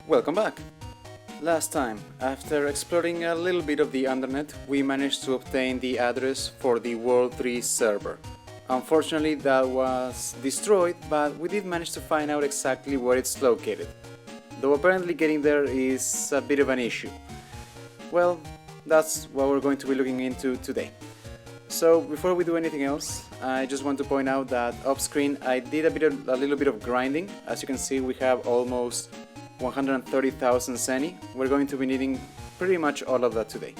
Welcome back! Last time, after exploring a little bit of the Undernet, we managed to obtain the address for the World 3 server. Unfortunately, that was destroyed, but we did manage to find out exactly where it's located. Though apparently getting there is a bit of an issue. Well, that's what we're going to be looking into today. So before we do anything else, I just want to point out that off screen I did a little bit of grinding. As you can see, we have almost 130,000 Zenny. We're going to be needing pretty much all of that today.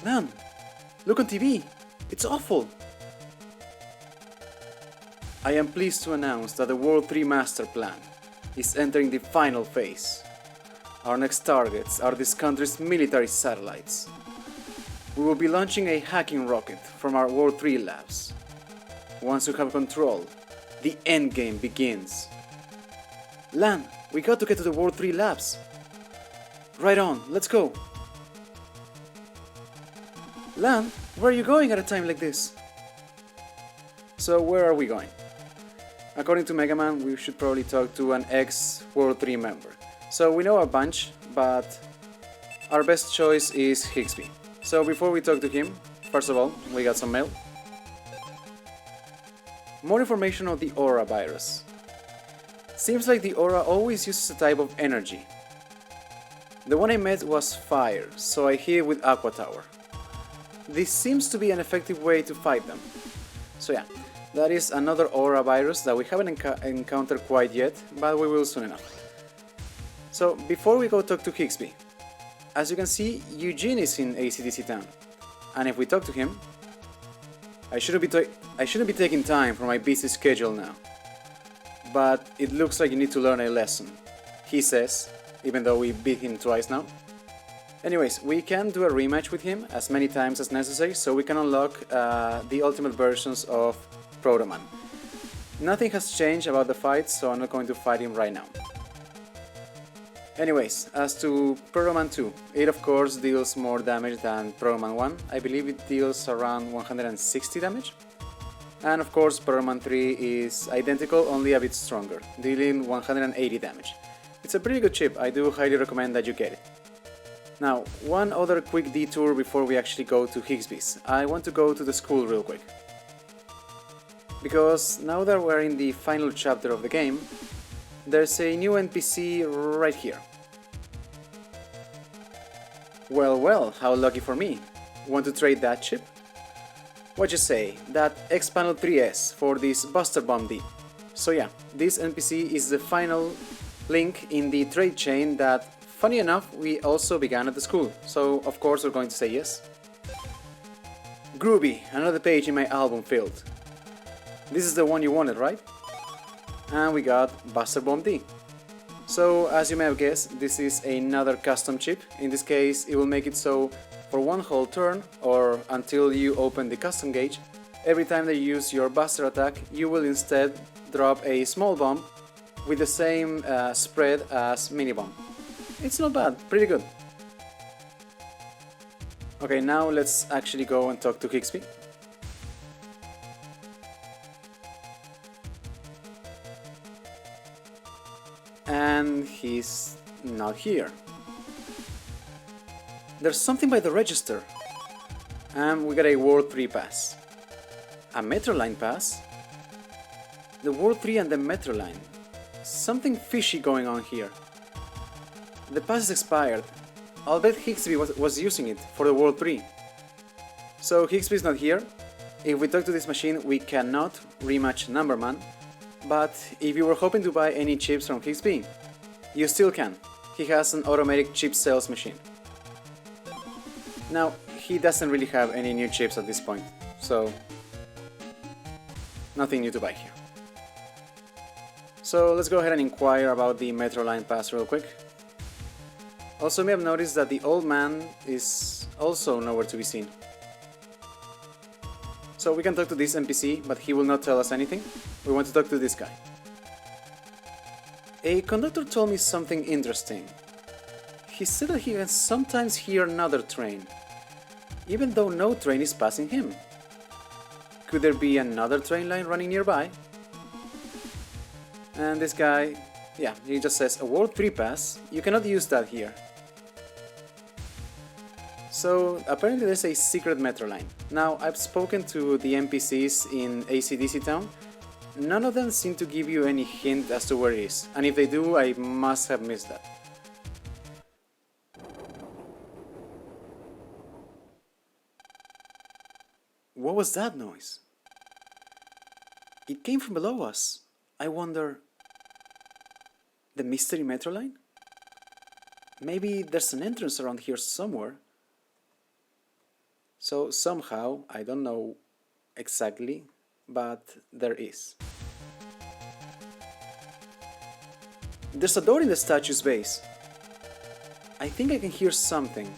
Man, look on TV! It's awful! I am pleased to announce that the World 3 Master Plan is entering the final phase. Our next targets are this country's military satellites. We will be launching a hacking rocket from our World 3 labs. Once we have control, the endgame begins. Lan, we got to get to the World 3 labs. Right on, let's go. Lan, where are you going at a time like this? So where are we going? According to Mega Man, we should probably talk to an ex-World 3 member. So we know a bunch, but our best choice is Higsby. So before we talk to him, first of all, we got some mail. More information on the Aura virus. Seems like the Aura always uses a type of energy. The one I met was fire, so I hit it with Aqua Tower. This seems to be an effective way to fight them. So yeah, that is another Aura virus that we haven't encountered quite yet, but we will soon enough. So before we go talk to Higsby, as you can see, Eugene is in ACDC Town, and if we talk to him, I shouldn't be taking time from my busy schedule now. But it looks like you need to learn a lesson, he says, even though we beat him twice now. Anyways, we can do a rematch with him as many times as necessary, so we can unlock the ultimate versions of Proto Man. Nothing has changed about the fight, so I'm not going to fight him right now. Anyways, as to Proto Man 2, it of course deals more damage than Proto Man 1. I believe it deals around 160 damage. And of course Proto Man 3 is identical, only a bit stronger, dealing 180 damage. It's a pretty good chip, I do highly recommend that you get it. Now, one other quick detour before we actually go to Higsby's. I want to go to the school real quick. Because now that we're in the final chapter of the game, there's a new NPC right here. Well, how lucky for me. Want to trade that chip? What you say, that X-Panel 3S for this Buster Bomb D. So yeah, this NPC is the final link in the trade chain that, funny enough, we also began at the school, so of course we're going to say yes. Groovy, another page in my album filled. This is the one you wanted, right? And we got Buster Bomb D. So, as you may have guessed, this is another custom chip. In this case, it will make it so for one whole turn, or until you open the custom gauge, every time that you use your Buster attack, you will instead drop a small bomb with the same spread as Mini Bomb. It's not bad, pretty good. Okay, now let's actually go and talk to Higsby. And he's not here. There's something by the register. And we got a World 3 pass. A Metro Line pass? The World 3 and the Metro Line. Something fishy going on here. The pass is expired. I'll bet Higsby was using it for the World 3. So Higsby is not here. If we talk to this machine, we cannot rematch Numberman. But if you were hoping to buy any chips from Higsby, you still can. He has an automatic chip sales machine. Now, he doesn't really have any new chips at this point, so nothing new to buy here. So let's go ahead and inquire about the Metro Line pass real quick. Also, you may have noticed that the old man is also nowhere to be seen. So we can talk to this NPC, but he will not tell us anything. We want to talk to this guy. A conductor told me something interesting. He said that he can sometimes hear another train, even though no train is passing him. Could there be another train line running nearby? And this guy Yeah, it just says a World 3 pass. You cannot use that here. So apparently there's a secret metro line. Now, I've spoken to the NPCs in AC/DC Town. None of them seem to give you any hint as to where it is, and if they do, I must have missed that. What was that noise? It came from below us. I wonder... the mystery metro line? Maybe there's an entrance around here somewhere. So somehow, I don't know exactly, but there is. There's a door in the statue's base. I think I can hear something.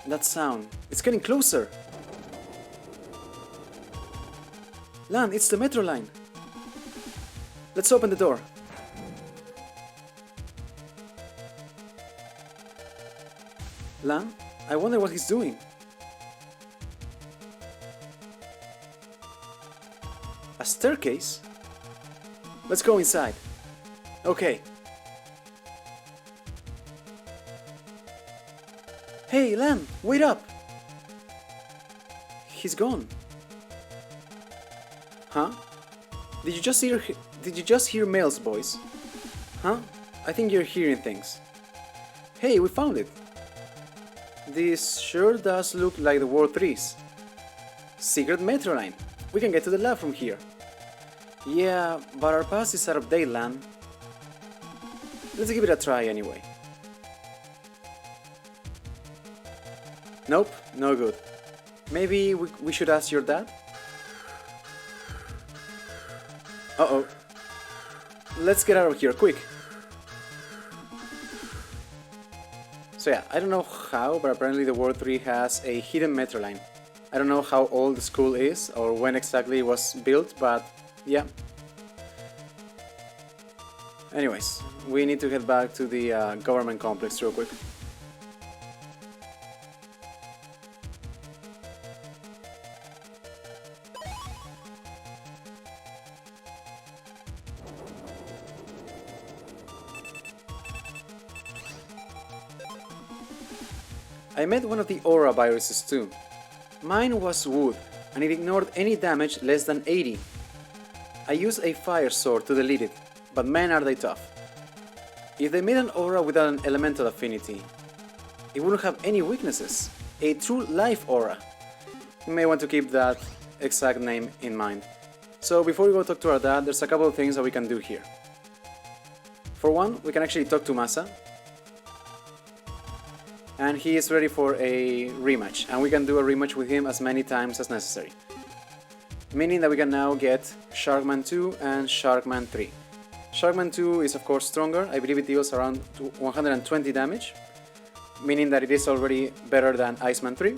That sound, it's getting closer. Lan, it's the metro line. Let's open the door. Lan, I wonder what he's doing. A staircase? Let's go inside. Okay. Hey, Lan, wait up! He's gone. Huh? Did you just hear Male's voice? Huh? I think you're hearing things. Hey, we found it. This sure does look like the World 3's. Secret metro line. We can get to the lab from here. Yeah, but our pass is out of date, Lan. Let's give it a try anyway. Nope, no good. Maybe we should ask your dad? Uh-oh. Let's get out of here, quick. So yeah, I don't know how, but apparently the World 3 has a hidden metro line. I don't know how old the school is or when exactly it was built, but yeah. Anyways, we need to head back to the government complex real quick. I met one of the aura viruses too. Mine was wood, and it ignored any damage less than 80. I used a fire sword to delete it, but man are they tough. If they made an aura without an elemental affinity, it wouldn't have any weaknesses. A true life aura. You may want to keep that exact name in mind. So before we go talk to our dad, there's a couple of things that we can do here. For one, we can actually talk to Masa. And he is ready for a rematch, and we can do a rematch with him as many times as necessary. Meaning that we can now get Sharkman 2 and Sharkman 3. Sharkman 2 is of course stronger, I believe it deals around 120 damage, meaning that it is already better than Iceman 3.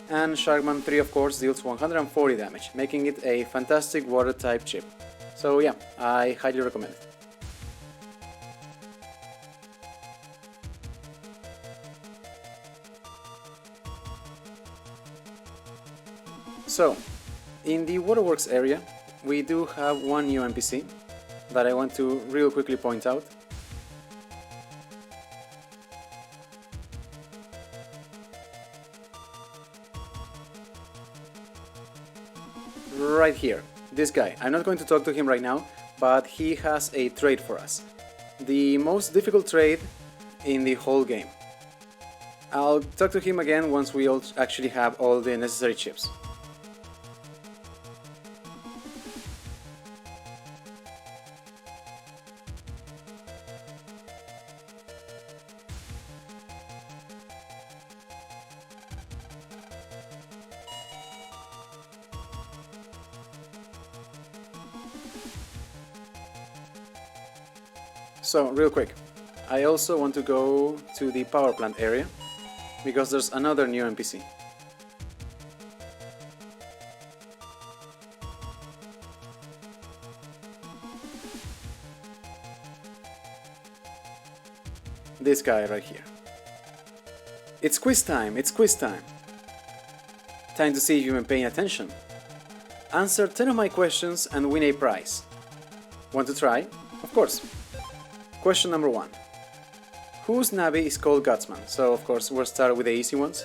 And Sharkman 3 of course deals 140 damage, making it a fantastic water type chip. So yeah, I highly recommend it. So, in the Waterworks area, we do have one new NPC that I want to real quickly point out. Right here, this guy. I'm not going to talk to him right now, but he has a trade for us. The most difficult trade in the whole game. I'll talk to him again once we all actually have all the necessary chips. So, real quick, I also want to go to the power plant area, because there's another new NPC. This guy right here. It's quiz time, it's quiz time. Time to see if you've been paying attention. Answer 10 of my questions and win a prize. Want to try? Of course. Question number 1. Whose Navi is called Gutsman? So of course we'll start with the easy ones.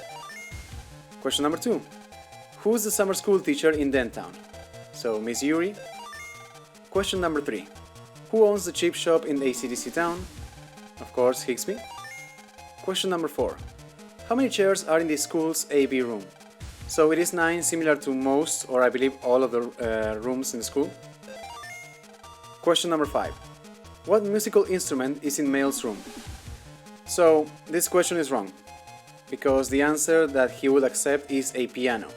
Question number 2. Who's the summer school teacher in Dentown? So Miss Yuri. Question number 3. Who owns the chip shop in AC/DC Town? Of course Higsby. Question number 4. How many chairs are in the school's AV room? So it is 9, similar to most, or I believe all of the rooms in the school. Question number 5. What musical instrument is in Mail's room? So this question is wrong, because the answer that he would accept is a piano.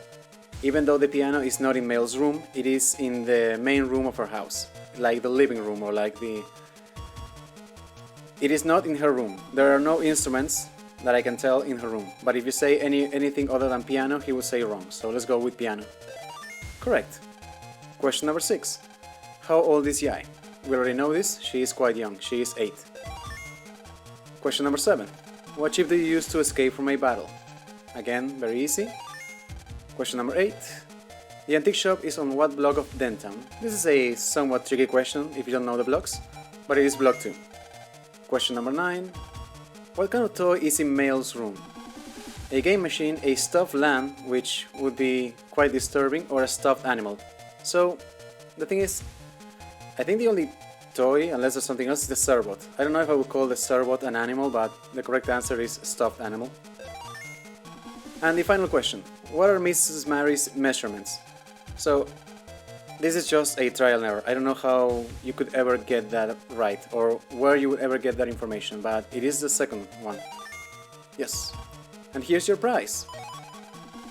Even though the piano is not in Mail's room, it is in the main room of her house, like the living room or like the... It is not in her room. There are no instruments that I can tell in her room. But if you say anything other than piano, he would say wrong. So let's go with piano. Correct. Question number 6. How old is Yai? We already know this. She is quite young. She is 8. Question number 7. What chip do you use to escape from a battle? Again, very easy. Question number 8. The antique shop is on what block of Dentown? This is a somewhat tricky question if you don't know the blocks, but it is block 2. Question number 9. What kind of toy is in Mail's room? A game machine, a stuffed lamb, which would be quite disturbing, or a stuffed animal. So, the thing is, I think the only toy, unless there's something else, is the Cerbot. I don't know if I would call the Cerbot an animal, but the correct answer is stuffed animal. And the final question. What are Mrs. Mary's measurements? So, this is just a trial and error. I don't know how you could ever get that right, or where you would ever get that information, but it is the second one. Yes. And here's your prize.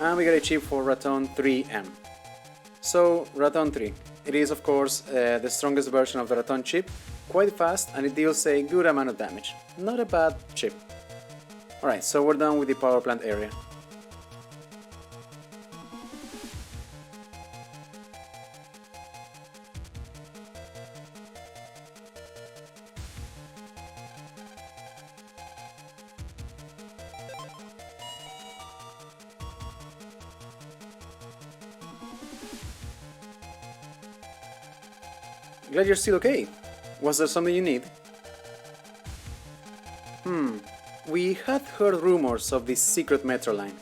And we got a chip for Raton 3M. So, Raton 3. It is, of course, the strongest version of the Raton chip, quite fast, and it deals a good amount of damage. Not a bad chip. Alright, so we're done with the power plant area. Glad you're still okay. Was there something you need? We had heard rumors of this secret metro line.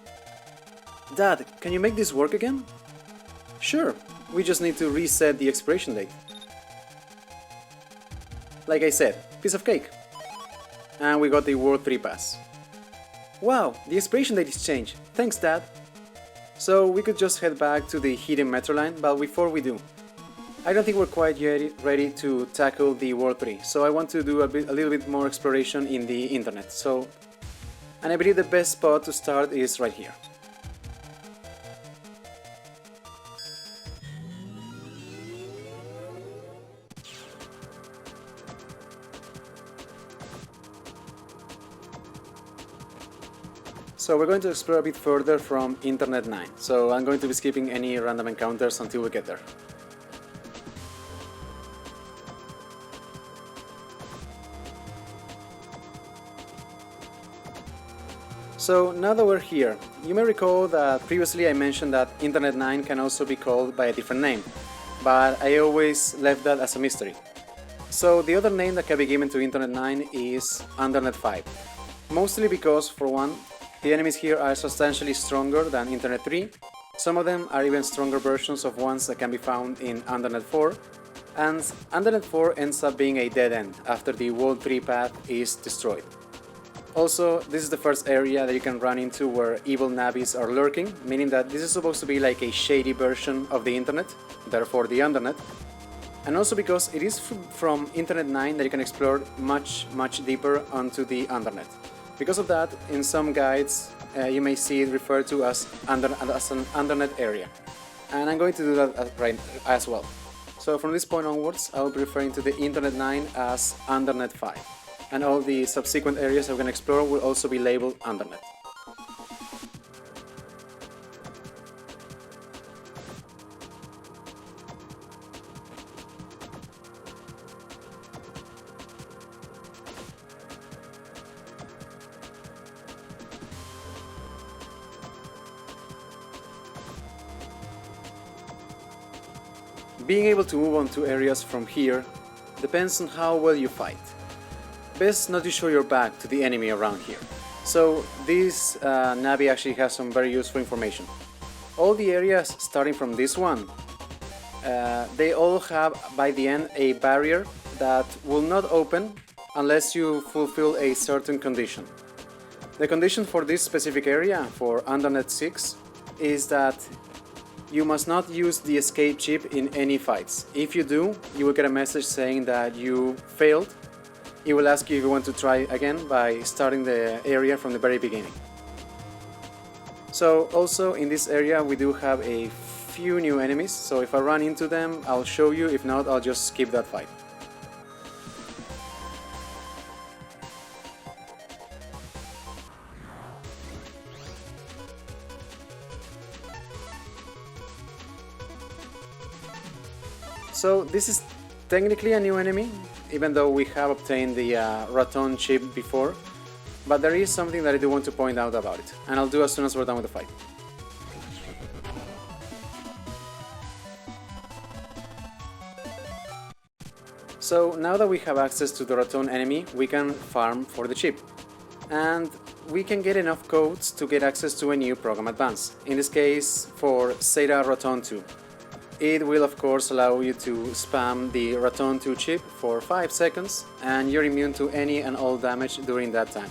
Dad, can you make this work again? Sure, we just need to reset the expiration date. Like I said, piece of cake. And we got the World 3 pass. Wow, the expiration date is changed. Thanks, Dad. So we could just head back to the hidden metro line, but before we do, I don't think we're quite yet ready to tackle the World 3, so I want to do a little bit more exploration in the internet. And I believe the best spot to start is right here. So we're going to explore a bit further from Internet 9, so I'm going to be skipping any random encounters until we get there. So now that we're here, you may recall that previously I mentioned that Internet 9 can also be called by a different name, but I always left that as a mystery. So the other name that can be given to Internet 9 is Undernet 5, mostly because, for one, the enemies here are substantially stronger than Internet 3, some of them are even stronger versions of ones that can be found in Undernet 4, and Undernet 4 ends up being a dead end after the World 3 path is destroyed. Also, this is the first area that you can run into where evil navis are lurking, meaning that this is supposed to be like a shady version of the internet, therefore the Undernet. And also because it is from Internet 9 that you can explore much deeper onto the Undernet. Because of that, in some guides you may see it referred to as an Undernet area. And I'm going to do that right as well. So from this point onwards, I will be referring to the Internet 9 as Undernet 5. And all the subsequent areas that we're going to explore will also be labeled Undernet. Being able to move on to areas from here depends on how well you fight. best not to show your back to the enemy around here. So this Navi actually has some very useful information. All the areas starting from this one, they all have by the end a barrier that will not open unless you fulfill a certain condition. The condition for this specific area, for Undernet 6, is that you must not use the escape chip in any fights. If you do, you will get a message saying that you failed. It will ask you if you want to try again by starting the area from the very beginning. So also in this area we do have a few new enemies, so if I run into them I'll show you, if not I'll just skip that fight. So this is technically a new enemy, even though we have obtained the Raton chip before, but there is something that I do want to point out about it, and I'll do as soon as we're done with the fight. So now that we have access to the Raton enemy, we can farm for the chip, and we can get enough codes to get access to a new program advance, in this case for Zeta Raton 2. It will of course allow you to spam the Raton 2 chip for 5 seconds and you're immune to any and all damage during that time.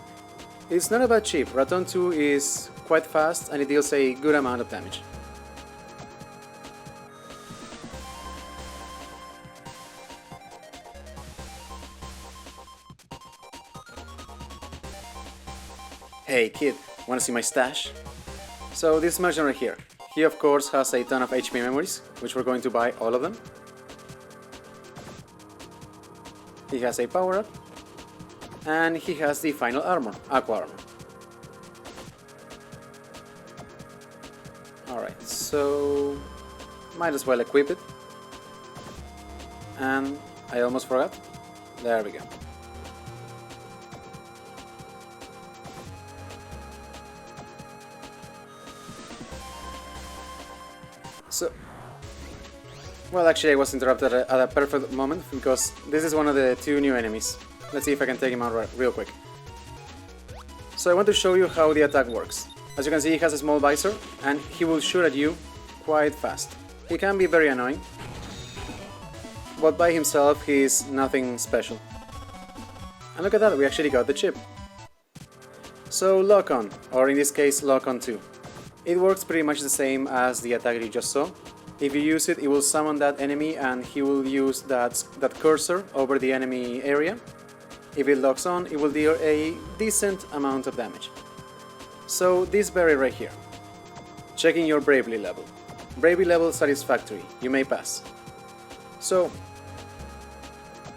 It's not a bad chip, Raton 2 is quite fast and it deals a good amount of damage. Hey kid, wanna see my stash? So this merchant right here. He of course has a ton of HP memories, which we're going to buy all of them. He has a power up, and he has the final armor, Aqua Armor. Alright, so might as well equip it. And I almost forgot. There we go. So, well, actually I was interrupted at a perfect moment because this is one of the two new enemies. Let's see if I can take him out real quick. So I want to show you how the attack works. As you can see, he has a small visor and he will shoot at you quite fast. He can be very annoying, but by himself he is nothing special. And look at that, we actually got the chip. So Lock On, or in this case Lock On 2. It works pretty much the same as the attack you just saw. If you use it, it will summon that enemy and he will use that cursor over the enemy area. If it locks on, it will deal a decent amount of damage. So this barrier right here. Checking your Bravely level. Bravely level satisfactory, you may pass. So,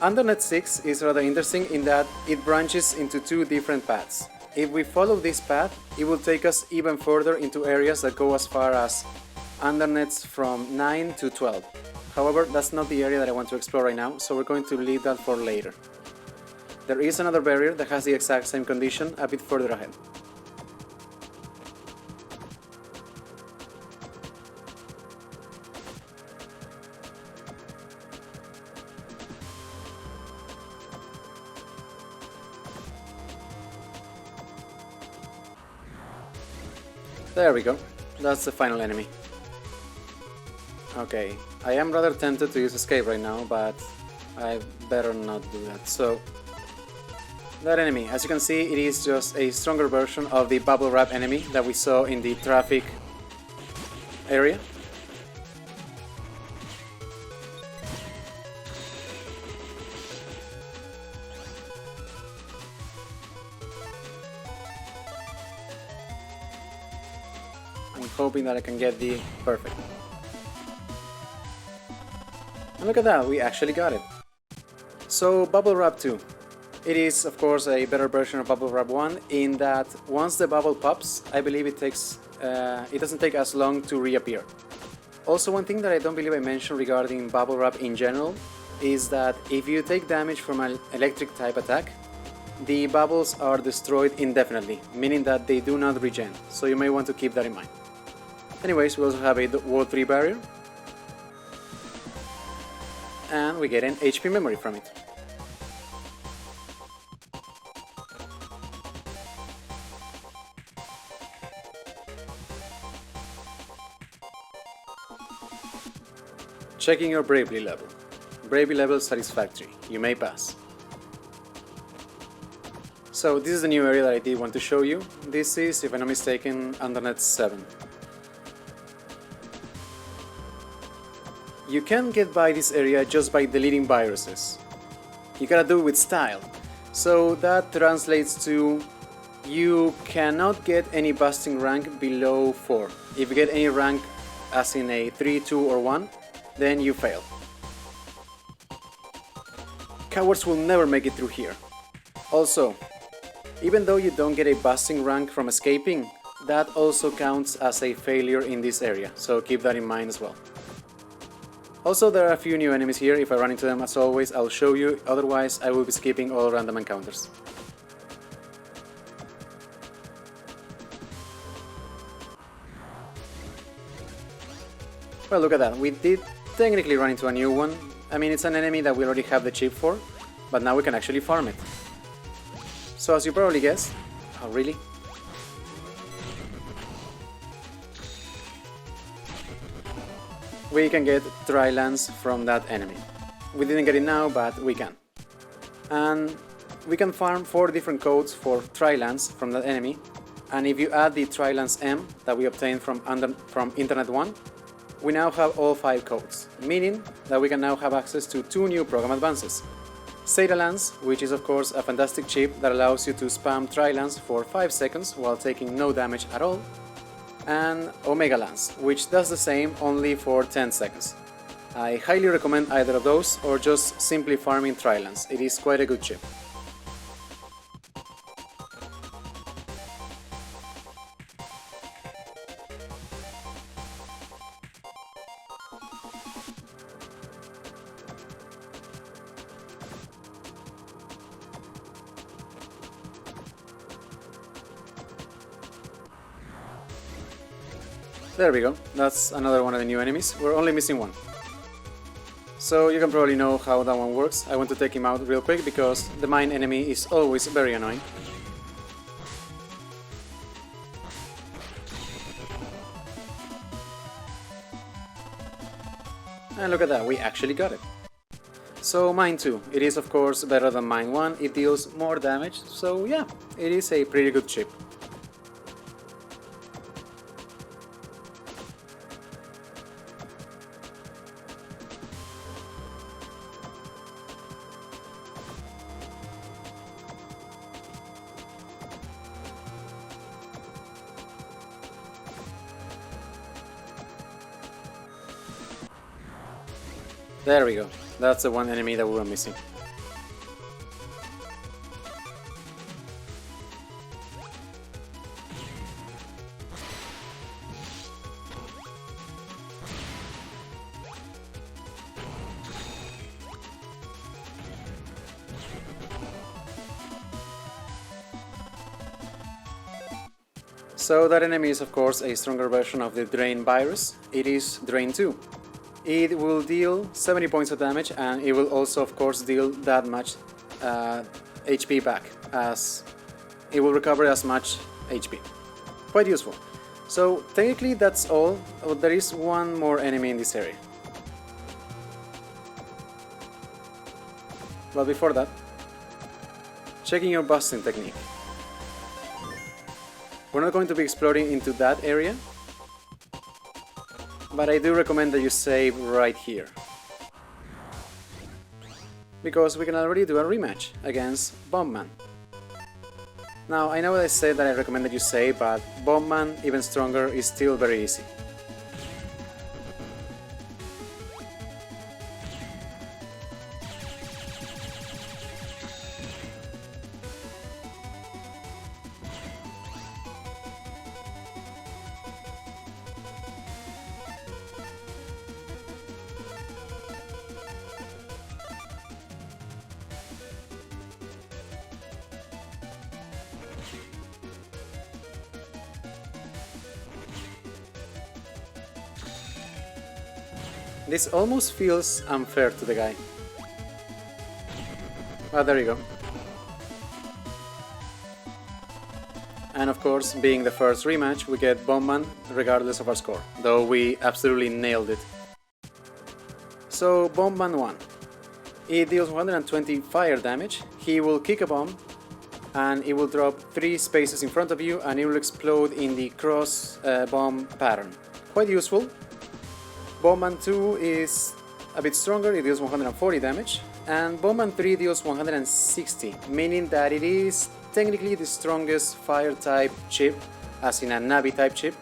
Undernet 6 is rather interesting in that it branches into two different paths. If we follow this path, it will take us even further into areas that go as far as undernets from 9 to 12. However, that's not the area that I want to explore right now, so we're going to leave that for later. There is another barrier that has the exact same condition a bit further ahead. There we go, that's the final enemy. Okay, I am rather tempted to use escape right now, but I better not do that. So, that enemy, as you can see, it is just a stronger version of the bubble wrap enemy that we saw in the traffic area. I'm hoping that I can get the perfect. And look at that, we actually got it. So Bubble Wrap 2. It is of course a better version of Bubble Wrap 1 in that once the bubble pops, I believe it doesn't take as long to reappear. Also, one thing that I don't believe I mentioned regarding Bubble Wrap in general is that if you take damage from an electric type attack, the bubbles are destroyed indefinitely, meaning that they do not regen, so you may want to keep that in mind. Anyways, we also have a World 3 barrier, and we get an HP memory from it. Checking your bravery level. Bravery level satisfactory. You may pass. So this is the new area that I did want to show you. This is, if I'm not mistaken, Undernet 7. You can get by this area just by deleting viruses. You gotta do it with style. So that translates to you cannot get any busting rank below 4. If you get any rank as in a 3, 2 or 1, then you fail. Cowards will never make it through here. Also, even though you don't get a busting rank from escaping, that also counts as a failure in this area, so keep that in mind as well. Also, there are a few new enemies here. If I run into them, as always, I'll show you, otherwise I will be skipping all random encounters. Well, look at that, we did technically run into a new one. I mean, it's an enemy that we already have the chip for, but now we can actually farm it. So as you probably guessed... Oh, really? We can get Tri-Lance from that enemy. We didn't get it now, but we can. And we can farm 4 different codes for Tri-Lance from that enemy, and if you add the Tri-Lance M that we obtained from Internet 1, we now have all 5 codes, meaning that we can now have access to 2 new program advances. Zeta Lance, which is of course a fantastic chip that allows you to spam Tri-Lance for 5 seconds while taking no damage at all, and Omega Lance, which does the same only for 10 seconds. I highly recommend either of those or just simply farming Tri-Lance, it is quite a good chip. There we go, that's another one of the new enemies, we're only missing one. So you can probably know how that one works. I want to take him out real quick because the mine enemy is always very annoying. And look at that, we actually got it. So Mine 2, it is of course better than Mine 1, it deals more damage, so yeah, it is a pretty good chip. There we go, that's the one enemy that we were missing. So that enemy is of course a stronger version of the Drain virus, it is Drain 2. It will deal 70 points of damage and it will also of course deal that much HP back, as it will recover as much HP. Quite useful. So technically that's all, but there is one more enemy in this area. But before that, checking your busting technique. We're not going to be exploring into that area, but I do recommend that you save right here, because we can already do a rematch against Bombman. Now, I know that I said that I recommend that you save, but Bombman, even stronger, is still very easy. This almost feels unfair to the guy. But there you go. And of course, being the first rematch, we get Bombman regardless of our score, though we absolutely nailed it. So Bombman 1. It deals 120 fire damage. He will kick a bomb and it will drop 3 spaces in front of you and it will explode in the cross bomb pattern. Quite useful. Bombman 2 is a bit stronger, it deals 140 damage, and Bombman 3 deals 160, meaning that it is technically the strongest fire type chip, as in a Navi type chip,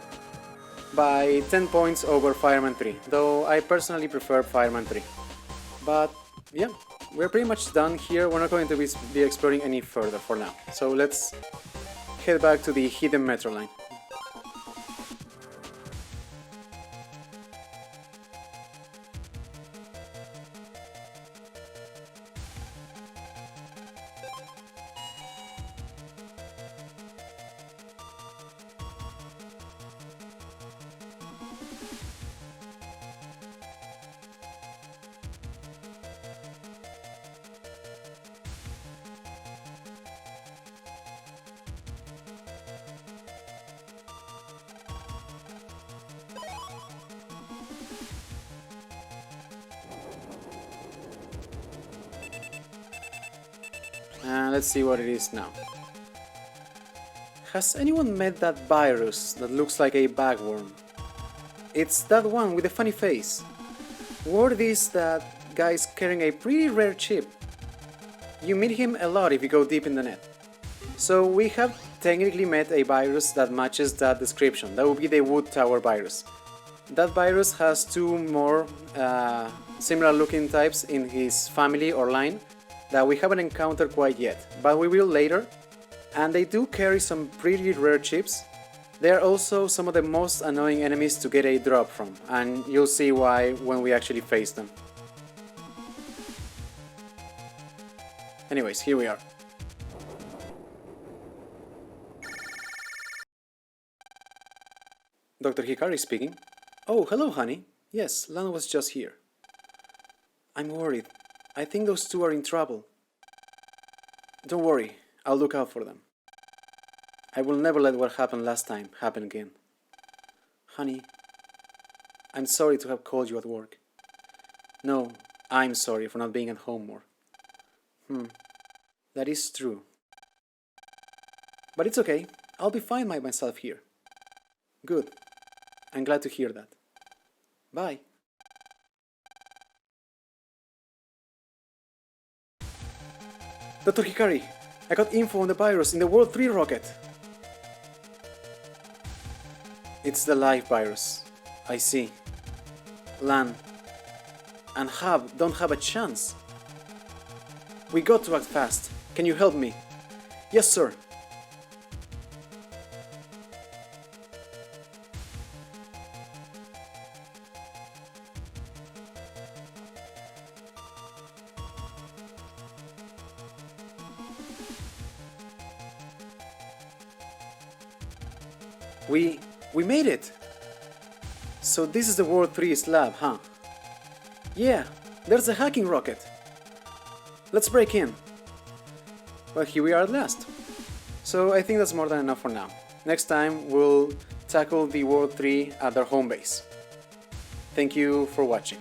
by 10 points over Fireman 3, though I personally prefer Fireman 3. But yeah, we're pretty much done here. We're not going to be exploring any further for now, so let's head back to the hidden metro line. Let's see what it is now. Has anyone met that virus that looks like a bagworm? It's that one with the funny face. Word is that guy's carrying a pretty rare chip. You meet him a lot if you go deep in the net. So we have technically met a virus that matches that description. That would be the Wood Tower virus. That virus has 2 more similar looking types in his family or line that we haven't encountered quite yet, but we will later, and they do carry some pretty rare chips. They are also some of the most annoying enemies to get a drop from, and you'll see why when we actually face them. Anyways, here we are. Dr. Hikari speaking. Oh, hello honey. Yes, Lan was just here. I'm worried. I think those 2 are in trouble. Don't worry, I'll look out for them. I will never let what happened last time happen again. Honey, I'm sorry to have called you at work. No, I'm sorry for not being at home more. That is true. But it's okay, I'll be fine by myself here. Good. I'm glad to hear that. Bye. Dr. Hikari, I got info on the virus in the World 3 rocket. It's the live virus. I see. Lan and Hab don't have a chance. We got to act fast. Can you help me? Yes, sir. We made it! So this is the World 3's lab, huh? Yeah, there's a hacking rocket. Let's break in. Well, here we are at last. So I think that's more than enough for now. Next time we'll tackle the World 3 at their home base. Thank you for watching.